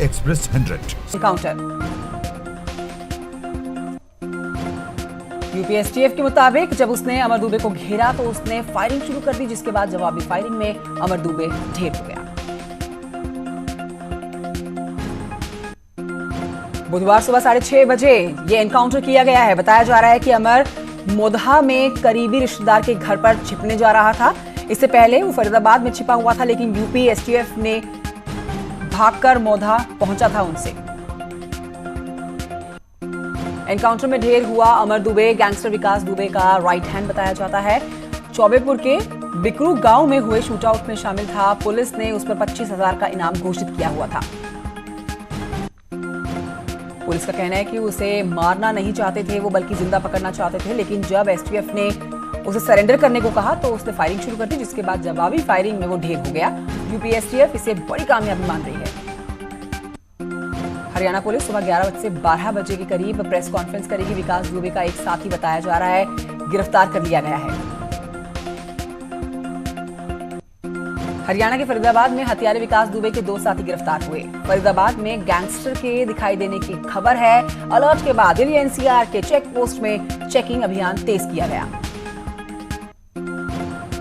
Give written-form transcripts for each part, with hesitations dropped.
Express 100 encounter. UP STF के मुताबिक जब उसने अमर दुबे को घेरा तो उसने फायरिंग शुरू कर दी, जिसके बाद जवाबी फायरिंग में अमर दुबे ढेर हो गया। बुधवार सुबह 6:30 बजे ये एनकाउंटर किया गया है। बताया जा रहा है कि अमर मोधा में करीबी रिश्तेदार के घर पर छिपने जा रहा था। इससे पहले वो फरीदाबाद में छिपा हुआ था, लेकिन यूपी एसटीएफ ने भागकर मोधा पहुंचा था उनसे। एनकाउंटर में ढेर हुआ अमर दुबे गैंगस्टर विकास दुबे का राइट हैंड बताया जाता है। चौबेपुर के बिकरू गांव में हुए शूटआउट में शामिल था। पुलिस ने उस पर 25,000 का इनाम घोषित किया हुआ था। पुलिस का कहना है कि उसे मारना नहीं चाहते थे वो, बल्कि जिंदा पकड़ना चाहते थे, लेकिन जब एसटीएफ ने उसे सरेंडर करने को कहा तो उसने फायरिंग शुरू कर दी, जिसके बाद जवाबी फायरिंग में वो ढेर हो गया। यूपी एसटीएफ इसे बड़ी कामयाबी मान रही है। हरियाणा पुलिस सुबह 11 बजे से 12 बजे के करीब प्रेस कॉन्फ्रेंस करेगी। विकास दुबे का एक साथी बताया जा रहा है गिरफ्तार कर लिया गया है। हरियाणा के फरीदाबाद में हत्यारे विकास दुबे के 2 साथी गिरफ्तार हुए। फरीदाबाद में गैंगस्टर के दिखाई देने की खबर है। अलर्ट के बाद दिल्ली एनसीआर के चेक पोस्ट में चेकिंग अभियान तेज किया गया।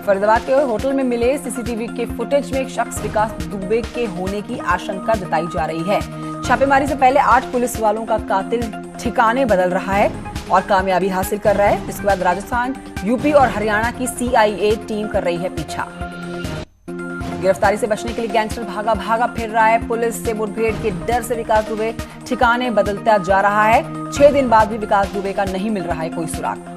फरीदाबाद के होटल में मिले सीसीटीवी के फुटेज में एक शख्स विकास दुबे के होने की आशंका जताई जा रही है। छापेमारी से पहले 8 पुलिस वालों का कातिल ठिकाने बदल रहा है और कामयाबी हासिल कर रहा है, जिसके बाद राजस्थान, यूपी और हरियाणा की सीआईए टीम कर रही है पीछा। गिरफ्तारी से बचने के लिए गैंगस्टर भागा फिर रहा है। पुलिस से मुठभेड़ के डर से विकास दुबे ठिकाने बदलता जा रहा है। 6 दिन बाद भी विकास दुबे का नहीं मिल रहा है कोई सुराग।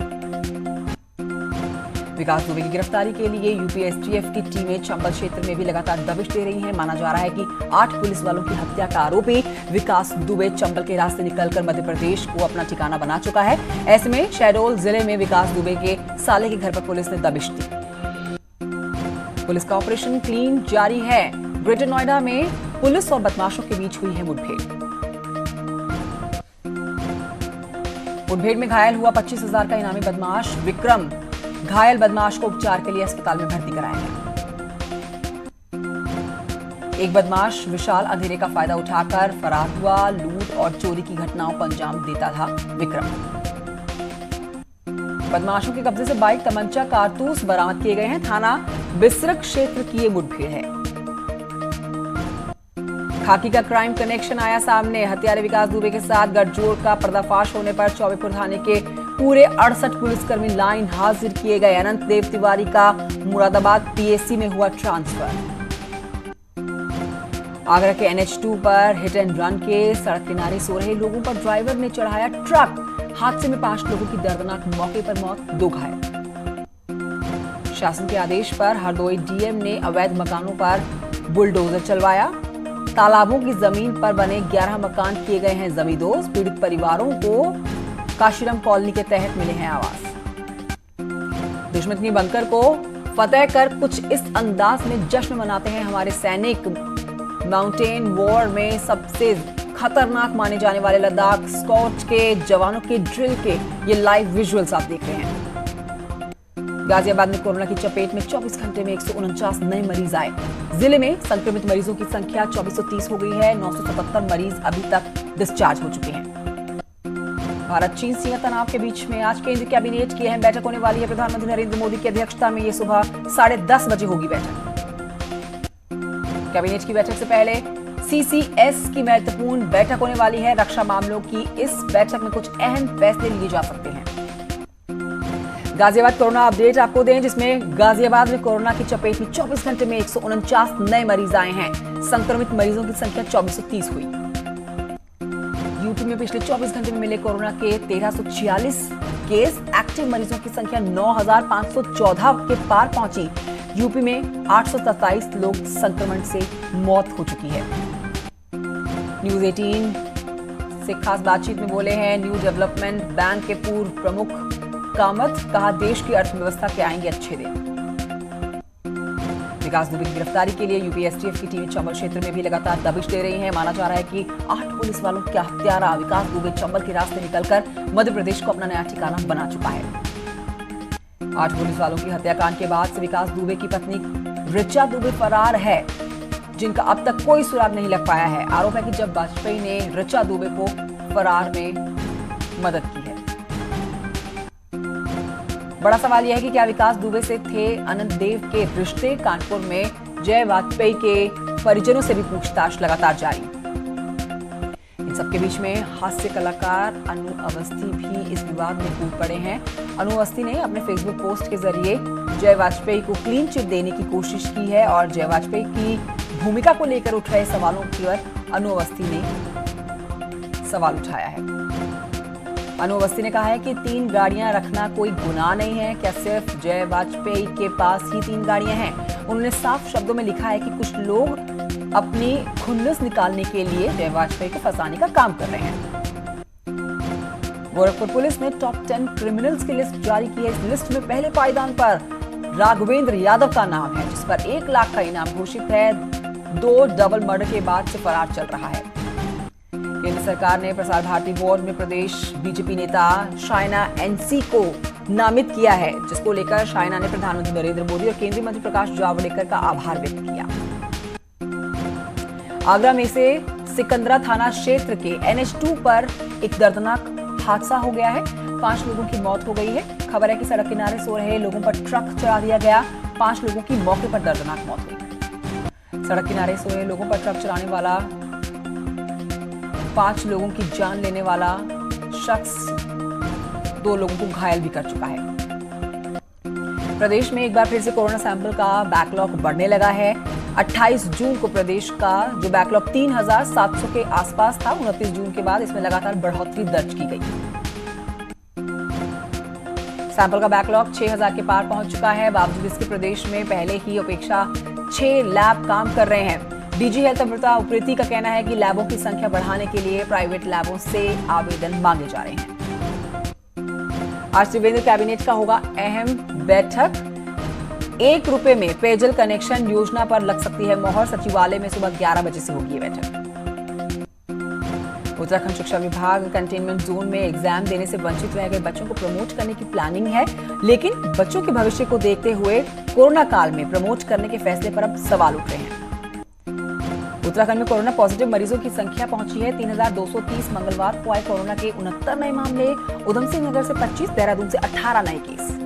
विकास दुबे की गिरफ्तारी के लिए यूपी एसटीएफ की टीमें चंबल क्षेत्र में भी लगातार दबिश दे रही हैं। माना जा रहा है कि 8 पुलिस वालों की हत्या का आरोपी विकास दुबे चंबल के रास्ते निकलकर मध्य प्रदेश को अपना ठिकाना बना चुका है। ऐसे में शहडोल जिले में विकास दुबे के साले के घर पर पुलिस ने दबिश दी। पुलिस का ऑपरेशन क्लीन जारी है। ग्रेटर नोएडा में पुलिस और बदमाशों के बीच हुई है मुठभेड़। मुठभेड़ में घायल हुआ 25,000 का इनामी बदमाश विक्रम। घायल बदमाश को उपचार के लिए अस्पताल में भर्ती कराया गया। एक बदमाश विशाल अंधेरे का फायदा उठाकर फरार हुआ। लूट और चोरी की घटनाओं को अंजाम देता था विक्रम। बदमाशों के कब्जे से बाइक, तमंचा, कारतूस बरामद किए गए हैं। थाना बिसरक क्षेत्र की ये मुठभेड़ है। खाकी का क्राइम कनेक्शन आया सामने। हत्यारे विकास दुबे के साथ गठजोड़ का पर्दाफाश होने पर चौबेपुर थाने के पूरे 68 पुलिसकर्मी लाइन हाजिर किए गए। अनंत देव तिवारी का मुरादाबाद पीएससी में हुआ ट्रांसफर। आगरा के NH2 पर हिट एंड रन के सड़क किनारे सो रहे लोगों पर ड्राइवर ने चढ़ाया ट्रक। हादसे में 5 लोगों की दर्दनाक मौके पर मौत, 2 घायल। शासन के आदेश पर हरदोई डीएम ने अवैध मकानों पर बुलडोजर चलवाया। तालाबों की जमीन पर बने 11 मकान किए गए हैं जमींदोज। पीड़ित परिवारों को काशीराम कॉलोनी के तहत मिले हैं आवास। दुश्मनी बंकर को फतेह कर कुछ इस अंदाज में जश्न मनाते हैं हमारे सैनिक। माउंटेन वॉर में सबसे खतरनाक माने जाने वाले लद्दाख स्कॉट के जवानों के ड्रिल के ये लाइव विजुअल्स आप देख रहे हैं। गाजियाबाद में कोरोना की चपेट में 24 घंटे में 149 नए मरीज आए। जिले में संक्रमित मरीजों की संख्या 2430 हो गई है। 977 मरीज अभी तक डिस्चार्ज हो चुके हैं। भारत चीन सीमा तनाव के बीच में आज केंद्रीय कैबिनेट की अहम बैठक होने वाली है। प्रधानमंत्री नरेंद्र मोदी की अध्यक्षता में ये सुबह 10:30 बजे होगी बैठक। कैबिनेट की बैठक से पहले CCS की महत्वपूर्ण बैठक होने वाली है। रक्षा मामलों की इस बैठक में कुछ अहम फैसले लिए जा सकते हैं। गाजियाबाद कोरोना अपडेट आपको दें, जिसमें गाजियाबाद में कोरोना की चपेट में 24 घंटे में 149 नए मरीज आए हैं। संक्रमित मरीजों की संख्या 2430 हुई। यूपी में पिछले 24 घंटे में मिले कोरोना के 1346 केस। एक्टिव मरीजों की संख्या 9514 के पार पहुंची। यूपी में 827 लोग संक्रमण से मौत हो चुकी है। न्यूज 18 से खास बातचीत में बोले हैं न्यू डेवलपमेंट बैंक के पूर्व प्रमुख कामत। कहा देश की अर्थव्यवस्था के आएंगे अच्छे दिन। विकास दुबे की गिरफ्तारी के लिए यूपी एसटीएफ की टीम चंबल क्षेत्र में भी लगातार दबिश दे रही है। माना जा रहा है कि 8 पुलिस वालों का हत्यारा विकास दुबे चंबल के रास्ते निकलकर मध्य प्रदेश को अपना नया ठिकाना बना चुका है। 8 पुलिस वालों की हत्याकांड के बाद से विकास दुबे की पत्नी ऋचा दुबे फरार है। जिनका अब तक कोई सुराग नहीं लग पाया है। आरोप है कि जब वाजपेयी ने ऋचा दुबे को फरार में मदद की है। बड़ा सवाल यह है कि क्या विकास दुबे से थे अनंत देव के रिश्ते। कानपुर में जय वाजपेयी के परिजनों से भी पूछताछ लगातार जारी। इन सबके बीच में हास्य कलाकार अनु अवस्थी भी इस विवाद में कूद पड़े हैं। अनु अवस्थी ने अपने फेसबुक पोस्ट के जरिए जय वाजपेयी को क्लीन चिट देने की कोशिश की है और जय वाजपेयी की भूमिका को लेकर उठ रहे सवालों पर अनु अवस्थी ने सवाल उठाया है। अनु अवस्थी ने कहा है कि 3 गाड़ियां रखना कोई गुनाह नहीं है। क्या सिर्फ जय वाजपेयी के पास ही 3 गाड़ियां हैं? उन्होंने साफ शब्दों में लिखा है कि कुछ लोग अपनी खुन्नस निकालने के लिए जय वाजपेयी को फंसाने का काम कर रहे हैं। गोरखपुर पुलिस ने टॉप 10 क्रिमिनल्स की लिस्ट जारी की है। इस लिस्ट में पहले पायदान पर राघवेंद्र यादव का नाम है, जिस पर 1 लाख का इनाम घोषित है। 2 डबल मर्डर के बाद से फरार चल रहा है। केंद्र सरकार ने प्रसार भारती बोर्ड में प्रदेश बीजेपी नेता शायना एनसी को नामित किया है, जिसको लेकर शायना ने प्रधानमंत्री नरेंद्र मोदी और केंद्रीय मंत्री प्रकाश जावड़ेकर का आभार व्यक्त किया। आगरा में से सिकंदरा थाना क्षेत्र के NH2 पर एक दर्दनाक हादसा हो गया है। 5 लोगों की मौत हो गई है। खबर है कि सड़क किनारे सो रहे लोगों पर ट्रक चढ़ा दिया गया। 5 लोगों की मौके पर दर्दनाक मौत हुई। सड़क किनारे सो रहे लोगों पर ट्रक चलाने वाला 5 लोगों की जान लेने वाला शख्स 2 लोगों को घायल भी कर चुका है। प्रदेश में एक बार फिर से कोरोना सैंपल का बैकलॉग बढ़ने लगा है। 28 जून को प्रदेश का जो बैकलॉग 3700 के आसपास था, 29 जून के बाद इसमें लगातार बढ़ोतरी दर्ज की गई। सैंपल का बैकलॉग 6000 के पार पहुंच चुका है। बावजूद इसके प्रदेश में पहले ही अपेक्षा 6 लैब काम कर रहे हैं। डीजी हेल्थ अमृता उप्रेती का कहना है कि लैबों की संख्या बढ़ाने के लिए प्राइवेट लैबों से आवेदन मांगे जा रहे हैं। आज त्रिवेंद्र कैबिनेट का होगा अहम बैठक। 1 रुपए में पेयजल कनेक्शन योजना पर लग सकती है मोहर। सचिवालय में सुबह 11 बजे से होगी ये बैठक। उत्तराखंड शिक्षा विभाग कंटेनमेंट जोन में एग्जाम देने से वंचित रह गए बच्चों को प्रमोट करने की प्लानिंग है, लेकिन बच्चों के भविष्य को देखते हुए कोरोना काल में प्रमोट करने के फैसले पर अब सवाल उठ रहे हैं। उत्तराखंड में कोरोना पॉजिटिव मरीजों की संख्या पहुंची है 3230। मंगलवार को आए कोरोना के 69 नए मामले। उधम सिंह नगर से 25, देहरादून से 18 नए केस।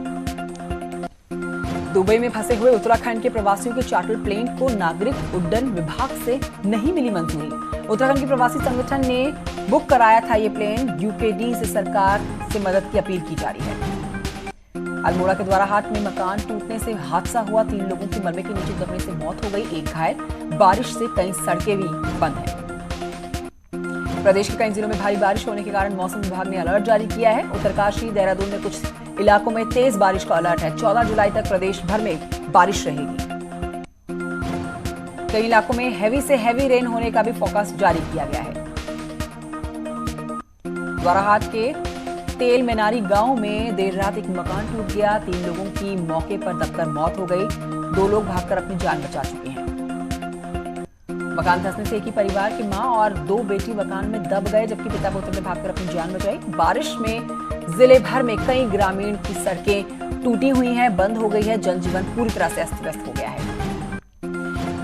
दुबई में फंसे हुए उत्तराखंड के प्रवासियों के चार्टर प्लेन को नागरिक उड्डयन विभाग से नहीं मिली मंजूरी। उत्तराखंड के प्रवासी संगठन ने बुक कराया था ये प्लेन। यूकेडी से सरकार से मदद की अपील की जा रही है। अल्मोड़ा के द्वाराहाट में मकान टूटने से हादसा हुआ। 3 लोगों की मलबे के नीचे दबने से मौत हो गई, 1 घायल। बारिश से कई सड़कें भी बंद हैं। प्रदेश के कई जिलों में भारी बारिश होने के कारण मौसम विभाग ने अलर्ट जारी किया है। उत्तरकाशी, देहरादून में कुछ इलाकों में तेज बारिश का अलर्ट है। 14 जुलाई तक प्रदेश भर में बारिश रहेगी। कई इलाकों में हैवी से हैवी रेन होने का भी फोरकास्ट जारी किया गया है। द्वाराहाट के तेल मेनारी गांव में देर रात एक मकान टूट गया। 3 लोगों की मौके पर दबकर मौत हो गई। 2 लोग भागकर अपनी जान बचा चुके हैं। मकान धंसने से एक ही परिवार की मां और 2 बेटी मकान में दब गए, जबकि पिता पुत्र ने भागकर अपनी जान बचाई। बारिश में जिले भर में कई ग्रामीण की सड़कें टूटी हुई हैं, बंद हो गई है। जनजीवन पूरी तरह से अस्त व्यस्त हो गया है।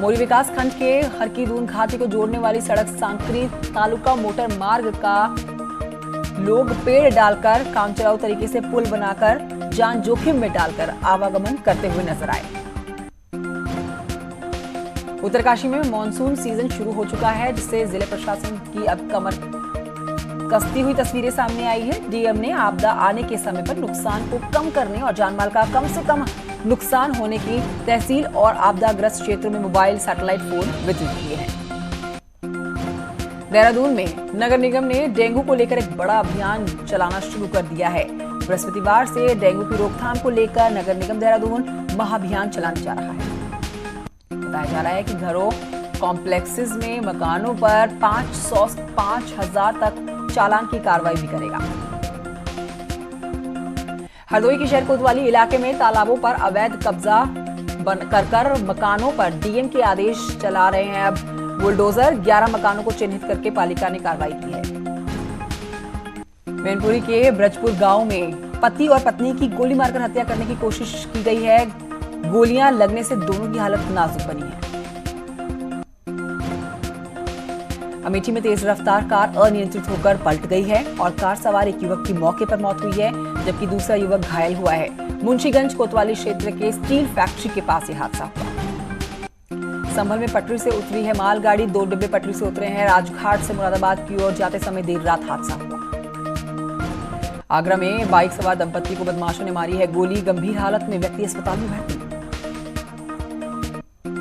मोरी विकास खंड के हरकीदून घाटी को जोड़ने वाली सड़क सांकरी तालुका मोटर मार्ग का लोग पेड़ डालकर कामचलाऊ तरीके से पुल बनाकर जान जोखिम में डालकर आवागमन करते हुए नजर आए। उत्तरकाशी में मानसून सीजन शुरू हो चुका है, जिससे जिले प्रशासन की अब कमर कसती हुई तस्वीरें सामने आई है। डीएम ने आपदा आने के समय पर नुकसान को कम करने और जानमाल का कम से कम नुकसान होने की तहसील और आपदाग्रस्त क्षेत्रों में मोबाइल सैटेलाइट फोन वितरित किए हैं। देहरादून में नगर निगम ने डेंगू को लेकर एक बड़ा अभियान चलाना शुरू कर दिया है। बृहस्पतिवार से डेंगू की रोकथाम को लेकर नगर निगम देहरादून महाअभियान चलाने जा रहा है। बताया जा रहा है कि घरों, कॉम्प्लेक्सेस में मकानों पर 500 से 5000 तक चालान की कार्रवाई भी करेगा। हरदोई के शहर कोतवाली इलाके में तालाबों पर अवैध कब्जा कर मकानों पर डीएम के आदेश चला रहे हैं। अब बुलडोजर 11 मकानों को चिन्हित करके पालिका ने कार्रवाई की है। मैनपुरी के ब्रजपुर गांव में पति और पत्नी की गोली मारकर हत्या करने की कोशिश की गई है। गोलियां लगने से दोनों की हालत नाजुक बनी है। अमेठी में तेज रफ्तार कार अनियंत्रित होकर पलट गई है और कार सवार एक युवक की मौके पर मौत हुई है, जबकि दूसरा युवक घायल हुआ है। मुंशीगंज कोतवाली क्षेत्र के स्टील फैक्ट्री के पास यह हादसा हुआ। संभल में पटरी से उतरी है मालगाड़ी, 2 डिब्बे पटरी से उतरे हैं। राजघाट से मुरादाबाद की ओर जाते समय देर रात हादसा हुआ। आगरा में बाइक सवार दंपत्ति को बदमाशों ने मारी है गोली, गंभीर हालत में व्यक्ति अस्पताल में भर्ती।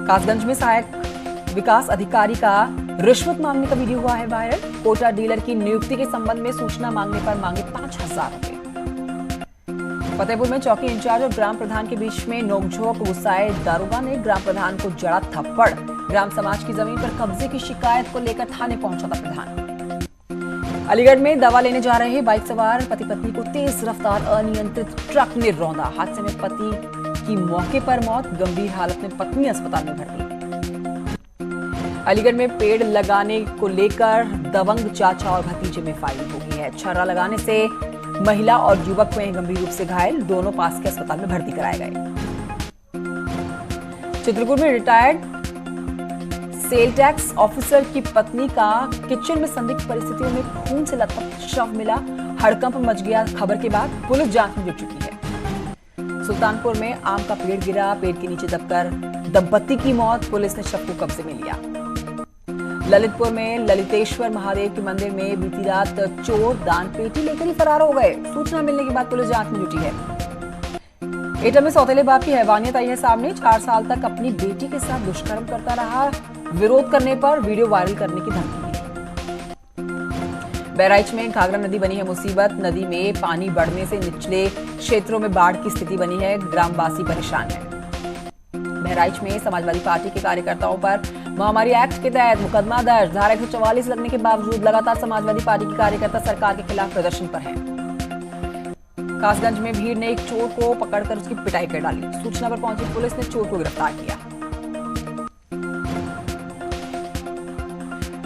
कासगंज में सहायक विकास अधिकारी का रिश्वत मांगने का वीडियो हुआ है वायरल। कोटा डीलर की नियुक्ति के संबंध में सूचना मांगने पर मांगे 5,000 रुपए। फतेहपुर में चौकी इंचार्ज और ग्राम प्रधान के बीच में नोकझोंक, गुस्साए दारोगा ने ग्राम प्रधान को जड़ा थप्पड़। ग्राम समाज की जमीन पर कब्जे की शिकायत को लेकर थाने पहुंचा था प्रधान। अलीगढ़ में दवा लेने जा रहे बाइक सवार पति पत्नी को तेज रफ्तार अनियंत्रित ट्रक ने रौंदा। हादसे में पति की मौके पर मौत, गंभीर हालत में पत्नी अस्पताल में भर्ती। अलीगढ़ में पेड़ लगाने को लेकर दबंग चाचा और भतीजे में फायरिंग हो गई है। छर्रा लगाने से महिला और युवक हुए गंभीर रूप से घायल, दोनों पास के अस्पताल में भर्ती कराए गए। चित्रकूट में रिटायर्ड सेल टैक्स ऑफिसर की पत्नी का किचन में संदिग्ध परिस्थितियों में खून से लथपथ शव मिला। हड़कंप मच गया खबर के बाद पुलिस जांच में जुट चुकी है। सुल्तानपुर में आम का पेड़ गिरा, पेड़ के नीचे दबकर दंपत्ति की मौत, पुलिस ने शव को कब्जे में लिया। ललितपुर में ललितेश्वर महादेव के मंदिर में बीती रात चोर दान पेटी लेकर ही फरार हो गए। सूचना मिलने के बाद पुलिस जांच में जुटी है। एटा में सौतेले बाप की हैवानियत आई है सामने। 4 साल तक अपनी बेटी के साथ दुष्कर्म करता रहा, विरोध करने पर वीडियो वायरल करने की धमकी दी। बहराइच में घाघरा नदी बनी है मुसीबत, नदी में पानी बढ़ने से निचले क्षेत्रों में बाढ़ की स्थिति बनी है, ग्रामवासी परेशान है। बहराइच में समाजवादी पार्टी के कार्यकर्ताओं पर महामारी एक्ट के तहत मुकदमा दर्ज। धारा 144 लगने के बावजूद लगातार समाजवादी पार्टी के कार्यकर्ता सरकार के खिलाफ प्रदर्शन पर हैं। कासगंज में भीड़ ने एक चोर को पकड़कर उसकी पिटाई कर डाली। सूचना पर पहुंची पुलिस ने चोर को गिरफ्तार किया।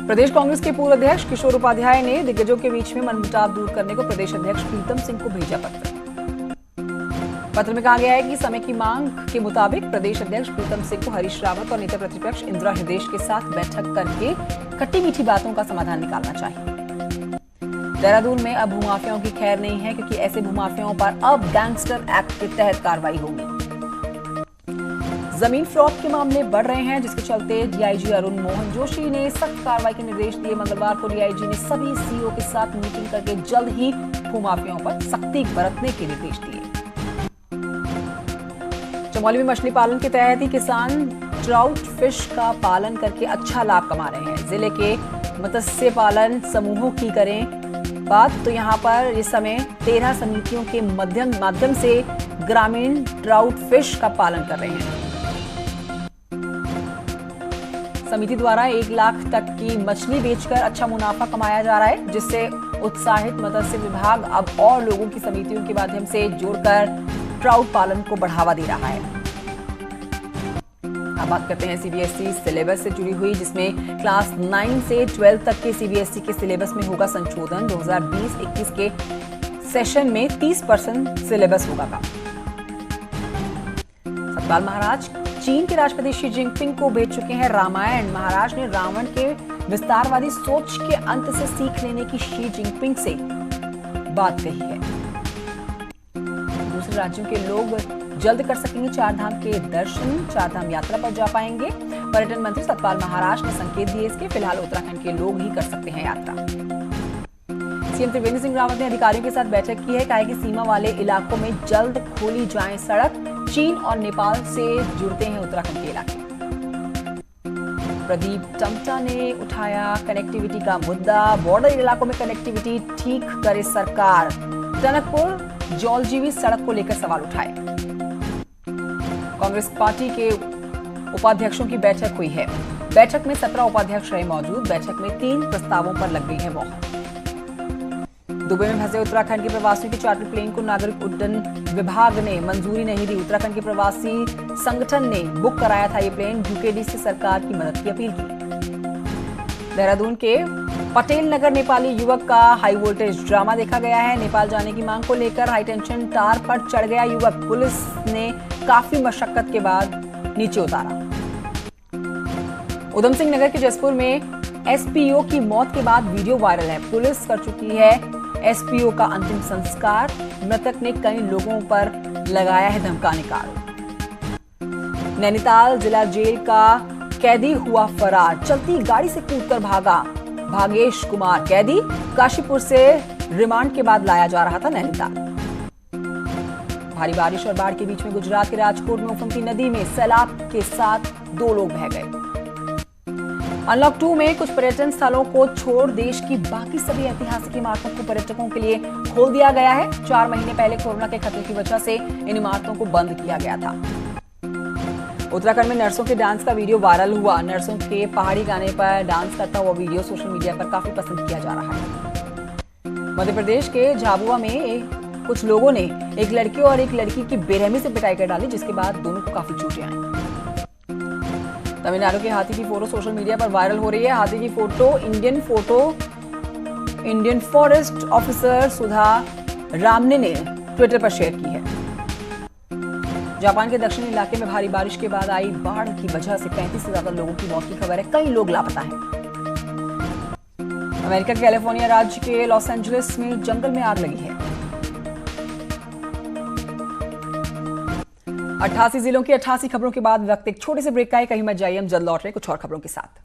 प्रदेश कांग्रेस के पूर्व अध्यक्ष किशोर उपाध्याय ने दिग्गजों के बीच में मनमुटाव दूर करने को प्रदेश अध्यक्ष प्रीतम सिंह को भेजा पत्र। पत्र में कहा गया है कि समय की मांग के मुताबिक प्रदेश अध्यक्ष प्रीतम सिंह को हरीश रावत और नेता प्रतिपक्ष इंदिरा हृदयेश के साथ बैठक करके खट्टी मीठी बातों का समाधान निकालना चाहिए। देहरादून में अब भूमाफियाओं की खैर नहीं है, क्योंकि ऐसे भूमाफियाओं पर अब गैंगस्टर एक्ट के तहत कार्रवाई होगी। जमीन फ्रॉड के मामले बढ़ रहे हैं, जिसके चलते डीआईजी अरुण मोहन जोशी ने सख्त कार्रवाई के निर्देश दिए। मंगलवार को डीआईजी ने सभी सीईओ के साथ मीटिंग करके जल्द ही भूमाफियाओं पर सख्ती बरतने के निर्देश दिए। चमोली में मछली पालन के तहत ही किसान ट्राउट फिश का पालन करके अच्छा लाभ कमा रहे हैं। जिले के मत्स्य पालन समूहों की करें बात तो यहाँ पर इस समय 13 समितियों के माध्यम से ग्रामीण ट्राउट फिश का पालन कर रहे हैं। समिति द्वारा 1 लाख तक की मछली बेचकर अच्छा मुनाफा कमाया जा रहा है, जिससे उत्साहित मत्स्य विभाग अब और लोगों की समितियों के माध्यम से जोड़कर ट्राउट पालन को बढ़ावा दे रहा है। अब बात करते हैं सीबीएसई सिलेबस से जुड़ी हुई, जिसमें क्लास 9 से 12 तक के सीबीएसई के सिलेबस में होगा संशोधन। 2020-21 के सेशन में 30% सिलेबस होगा कम। सतपाल महाराज चीन के राष्ट्रपति शी जिनपिंग को भेज चुके हैं रामायण। महाराज ने रावण के विस्तारवादी सोच के अंत से सीख लेने की शी जिनपिंग से बात कही है। दूसरे राज्यों के लोग जल्द कर सकेंगे 4 धाम के दर्शन, 4 धाम यात्रा पर जा पाएंगे। पर्यटन मंत्री सतपाल महाराज ने संकेत दिए इसके। फिलहाल उत्तराखंड के लोग ही कर सकते हैं यात्रा। सीएम त्रिवेंद्र सिंह रावत ने अधिकारियों के साथ बैठक की है। कहा कि सीमा वाले इलाकों में जल्द खोली जाए सड़क। चीन और नेपाल से जुड़ते हैं उत्तराखंड के इलाके। प्रदीप टम्टा ने उठाया कनेक्टिविटी का मुद्दा। बॉर्डर इलाकों में कनेक्टिविटी ठीक करे सरकार। टनकपुर जौलजीबी सड़क को लेकर सवाल उठाए। कांग्रेस पार्टी के उपाध्यक्षों की बैठक हुई है। बैठक में 17 उपाध्यक्ष रहे मौजूद। बैठक में 3 प्रस्तावों पर लग गई है मोहर। दुबई में फंसे उत्तराखंड के प्रवासियों के चार्टर प्लेन को नागरिक उड्डयन विभाग ने मंजूरी नहीं दी। उत्तराखंड के प्रवासी संगठन ने बुक कराया था ये प्लेन। यूकेडी से सरकार की मदद की अपील की। देहरादून के पटेल नगर नेपाली युवक का हाई वोल्टेज ड्रामा देखा गया है। नेपाल जाने की मांग को लेकर हाई टेंशन तार पर चढ़ गया युवक। पुलिस ने काफी मशक्कत के बाद नीचे उतारा। उधम सिंह नगर के जसपुर में एसपीओ की मौत के बाद वीडियो वायरल है। पुलिस कर चुकी है एसपीओ का अंतिम संस्कार। मृतक ने कई लोगों पर लगाया है धमकाने का आरोप। नैनीताल जिला जेल का कैदी हुआ फरार, चलती गाड़ी से कूदकर भागा। भागेश कुमार कैदी काशीपुर से रिमांड के बाद लाया जा रहा था नैनीताल। भारी बारिश और बाढ़ के बीच में गुजरात के राजकोट में उफनती नदी में सैलाब के साथ 2 लोग बह गए। अनलॉक 2 में कुछ पर्यटन स्थलों को छोड़ देश की बाकी सभी ऐतिहासिक इमारतों को पर्यटकों के लिए खोल दिया गया है। 4 महीने पहले कोरोना के खतरे की वजह से इन इमारतों को बंद किया गया था। उत्तराखंड में नर्सों के डांस का वीडियो वायरल हुआ। नर्सों के पहाड़ी गाने पर डांस करता हुआ वीडियो सोशल मीडिया पर काफी पसंद किया जा रहा है। मध्य प्रदेश के झाबुआ में कुछ लोगों ने एक लड़के और एक लड़की की बेरहमी से पिटाई कर डाली, जिसके बाद दोनों को काफी चोटें आई। तमिलनाडु के हाथी की फोटो सोशल मीडिया पर वायरल हो रही है। हाथी की फोटो इंडियन फॉरेस्ट ऑफिसर सुधा रामने ने ट्विटर पर शेयर की है। जापान के दक्षिणी इलाके में भारी बारिश के बाद आई बाढ़ की वजह से 35 से ज्यादा लोगों की मौत की खबर है। कई लोग लापता हैं। अमेरिका के कैलिफोर्निया राज्य के लॉस एंजलिस में जंगल में आग लगी है। 88 जिलों की 88 खबरों के बाद वक्त एक छोटे से ब्रेक का है। कहीं मत जाइए, हम जल्द लौट रहे कुछ और खबरों के साथ।